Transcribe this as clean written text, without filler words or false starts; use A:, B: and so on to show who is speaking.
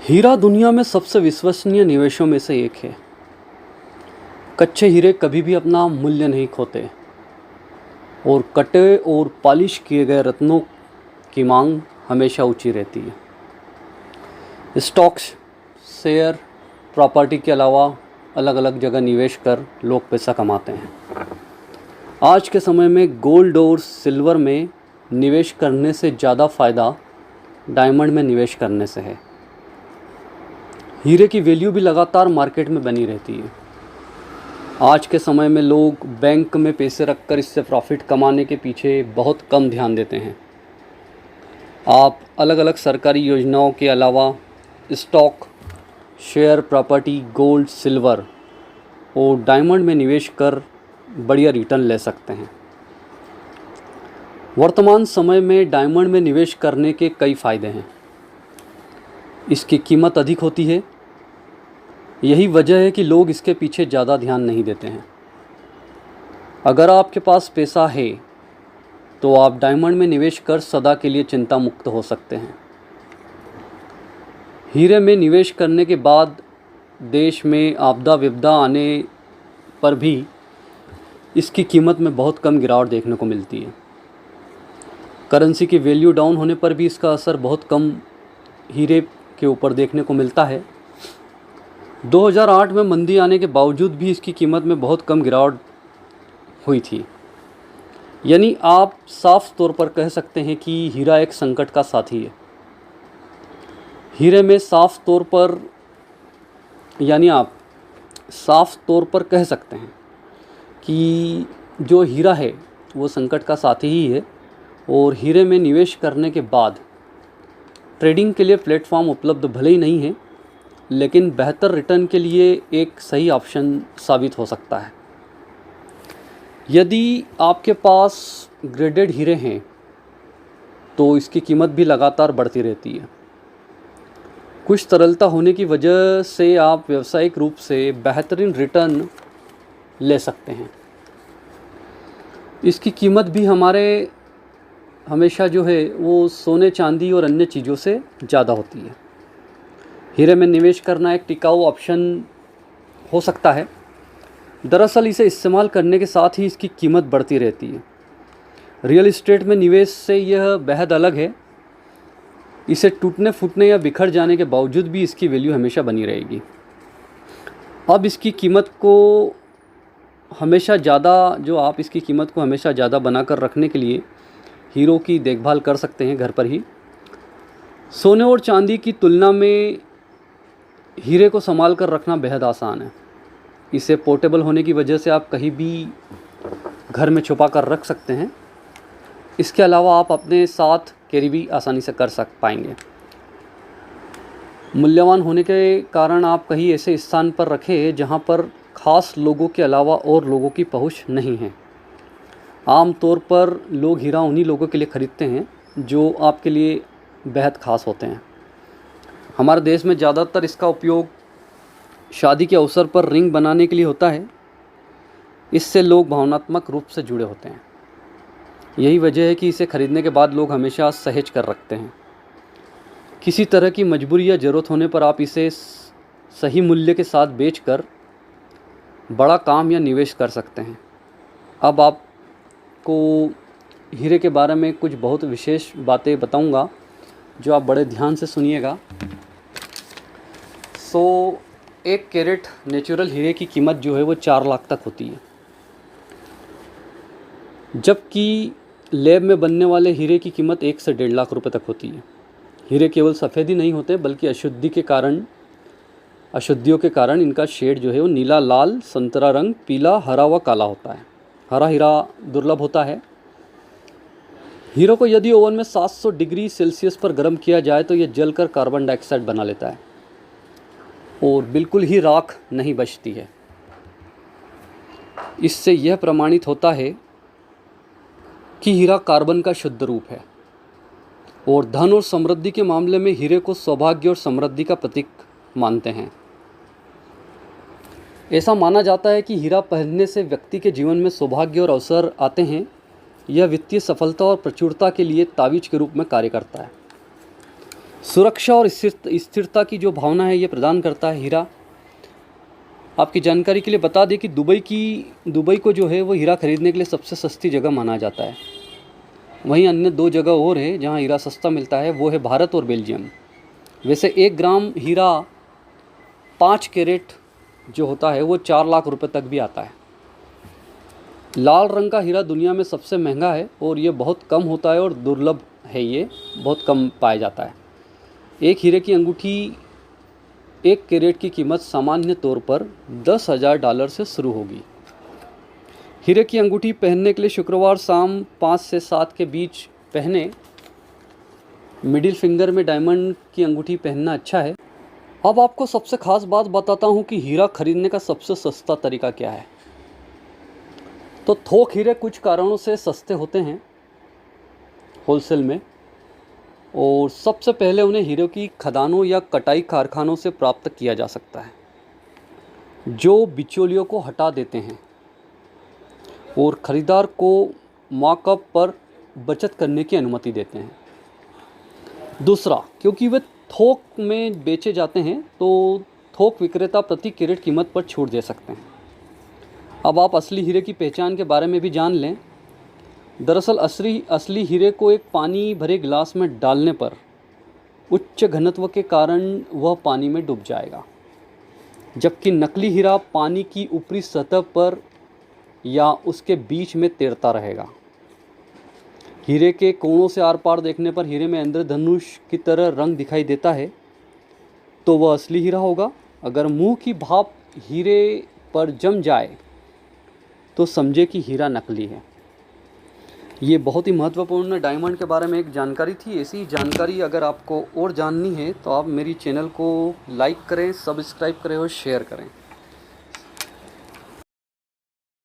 A: हीरा दुनिया में सबसे विश्वसनीय निवेशों में से एक है। कच्चे हीरे कभी भी अपना मूल्य नहीं खोते और कटे और पॉलिश किए गए रत्नों की मांग हमेशा ऊंची रहती है। स्टॉक्स, शेयर, प्रॉपर्टी के अलावा अलग अलग जगह निवेश कर लोग पैसा कमाते हैं। आज के समय में गोल्ड और सिल्वर में निवेश करने से ज़्यादा फ़ायदा डायमंड में निवेश करने से है। हीरे की वैल्यू भी लगातार मार्केट में बनी रहती है। आज के समय में लोग बैंक में पैसे रखकर इससे प्रॉफिट कमाने के पीछे बहुत कम ध्यान देते हैं। आप अलग अलग सरकारी योजनाओं के अलावा stock, share, property, gold, silver और डायमंड में निवेश कर बढ़िया रिटर्न ले सकते हैं। वर्तमान समय में डायमंड में निवेश करने के कई फ़ायदे हैं। इसकी कीमत अधिक होती है। यही वजह है कि लोग इसके पीछे ज़्यादा ध्यान नहीं देते हैं। अगर आपके पास पैसा है तो आप डायमंड में निवेश कर सदा के लिए चिंता मुक्त हो सकते हैं। हीरे में निवेश करने के बाद देश में आपदा विपदा आने पर भी इसकी कीमत में बहुत कम गिरावट देखने को मिलती है। करेंसी की वैल्यू डाउन होने पर भी इसका असर बहुत कम हीरे के ऊपर देखने को मिलता है। 2008 में मंदी आने के बावजूद भी इसकी कीमत में बहुत कम गिरावट हुई थी। यानी आप साफ तौर पर कह सकते हैं कि हीरा एक संकट का साथी है। हीरे में आप साफ तौर पर कह सकते हैं कि जो हीरा है वो संकट का साथी ही है। और हीरे में निवेश करने के बाद ट्रेडिंग के लिए प्लेटफॉर्म उपलब्ध भले ही नहीं है, लेकिन बेहतर रिटर्न के लिए एक सही ऑप्शन साबित हो सकता है। यदि आपके पास ग्रेडेड हीरे हैं तो इसकी कीमत भी लगातार बढ़ती रहती है। कुछ तरलता होने की वजह से आप व्यावसायिक रूप से बेहतरीन रिटर्न ले सकते हैं। इसकी कीमत भी हमेशा जो है वो सोने, चांदी और अन्य चीज़ों से ज़्यादा होती है। हीरे में निवेश करना एक टिकाऊ ऑप्शन हो सकता है। दरअसल इसे इस्तेमाल करने के साथ ही इसकी कीमत बढ़ती रहती है। रियल एस्टेट में निवेश से यह बेहद अलग है। इसे टूटने फूटने या बिखर जाने के बावजूद भी इसकी वैल्यू हमेशा बनी रहेगी। अब इसकी कीमत को हमेशा ज़्यादा बनाकर रखने के लिए हीरो की देखभाल कर सकते हैं घर पर ही। सोने और चांदी की तुलना में हीरे को संभाल कर रखना बेहद आसान है। इसे पोर्टेबल होने की वजह से आप कहीं भी घर में छुपा कर रख सकते हैं। इसके अलावा आप अपने साथ कैरी भी आसानी से कर पाएंगे। मूल्यवान होने के कारण आप कहीं ऐसे स्थान पर रखें जहां पर ख़ास लोगों के अलावा और लोगों की पहुंच नहीं है। आम तौर पर लोग हीरा उन्हीं लोगों के लिए ख़रीदते हैं जो आपके लिए बेहद ख़ास होते हैं। हमारे देश में ज़्यादातर इसका उपयोग शादी के अवसर पर रिंग बनाने के लिए होता है। इससे लोग भावनात्मक रूप से जुड़े होते हैं। यही वजह है कि इसे खरीदने के बाद लोग हमेशा सहेज कर रखते हैं। किसी तरह की मजबूरी या ज़रूरत होने पर आप इसे सही मूल्य के साथ बेचकर बड़ा काम या निवेश कर सकते हैं। अब आपको हीरे के बारे में कुछ बहुत विशेष बातें बताऊंगा जो आप बड़े ध्यान से सुनिएगा। 1 कैरेट नेचुरल हीरे की कीमत जो है वो 4 लाख तक होती है, जबकि लैब में बनने वाले हीरे की कीमत 1 से 1.5 लाख रुपए तक होती है। हीरे केवल सफ़ेद ही नहीं होते बल्कि अशुद्धियों के कारण इनका शेड जो है वो नीला, लाल, संतरा रंग, पीला, हरा व काला होता है। हरा हीरा दुर्लभ होता है। हीरो को यदि ओवन में 700 डिग्री सेल्सियस पर गर्म किया जाए तो यह जलकर कार्बन डाइऑक्साइड बना लेता है और बिल्कुल ही राख नहीं बचती है। इससे यह प्रमाणित होता है कि हीरा कार्बन का शुद्ध रूप है। और धन और समृद्धि के मामले में हीरे को सौभाग्य और समृद्धि का प्रतीक मानते हैं। ऐसा माना जाता है कि हीरा पहनने से व्यक्ति के जीवन में सौभाग्य और अवसर आते हैं। यह वित्तीय सफलता और प्रचुरता के लिए तावीज़ के रूप में कार्य करता है। सुरक्षा और स्थिरता की जो भावना है ये प्रदान करता है हीरा। आपकी जानकारी के लिए बता दें कि दुबई को जो है वो हीरा खरीदने के लिए सबसे सस्ती जगह माना जाता है। वहीं अन्य 2 जगह और है जहां हीरा सस्ता मिलता है, वो है भारत और बेल्जियम। वैसे 1 ग्राम हीरा 5 कैरेट जो होता है वो 4 लाख रुपए तक भी आता है। लाल रंग का हीरा दुनिया में सबसे महंगा है और ये बहुत कम होता है और दुर्लभ है, ये बहुत कम पाया जाता है। एक हीरे की अंगूठी 1 कैरेट की कीमत सामान्य तौर पर $10,000 से शुरू होगी। हीरे की अंगूठी पहनने के लिए शुक्रवार शाम 5 से 7 के बीच पहने। मिडिल फिंगर में डायमंड की अंगूठी पहनना अच्छा है। अब आपको सबसे खास बात बताता हूँ कि हीरा खरीदने का सबसे सस्ता तरीका क्या है। तो थोक हीरे कुछ कारणों से सस्ते होते हैं होलसेल में, और सबसे पहले उन्हें हीरे की खदानों या कटाई कारखानों से प्राप्त किया जा सकता है, जो बिचौलियों को हटा देते हैं और ख़रीदार को मार्कअप पर बचत करने की अनुमति देते हैं। दूसरा, क्योंकि वे थोक में बेचे जाते हैं तो थोक विक्रेता प्रति कैरेट कीमत पर छूट दे सकते हैं। अब आप असली हीरे की पहचान के बारे में भी जान लें। दरअसल असली हीरे को एक पानी भरे गिलास में डालने पर उच्च घनत्व के कारण वह पानी में डूब जाएगा, जबकि नकली हीरा पानी की ऊपरी सतह पर या उसके बीच में तैरता रहेगा। हीरे के कोणों से आर पार देखने पर हीरे में इंद्रधनुष की तरह रंग दिखाई देता है तो वह असली हीरा होगा। अगर मुंह की भाप हीरे पर जम जाए तो समझे कि हीरा नकली है। ये बहुत ही महत्वपूर्ण डायमंड के बारे में एक जानकारी थी। ऐसी जानकारी अगर आपको और जाननी है तो आप मेरी चैनल को लाइक करें, सब्सक्राइब करें और शेयर करें।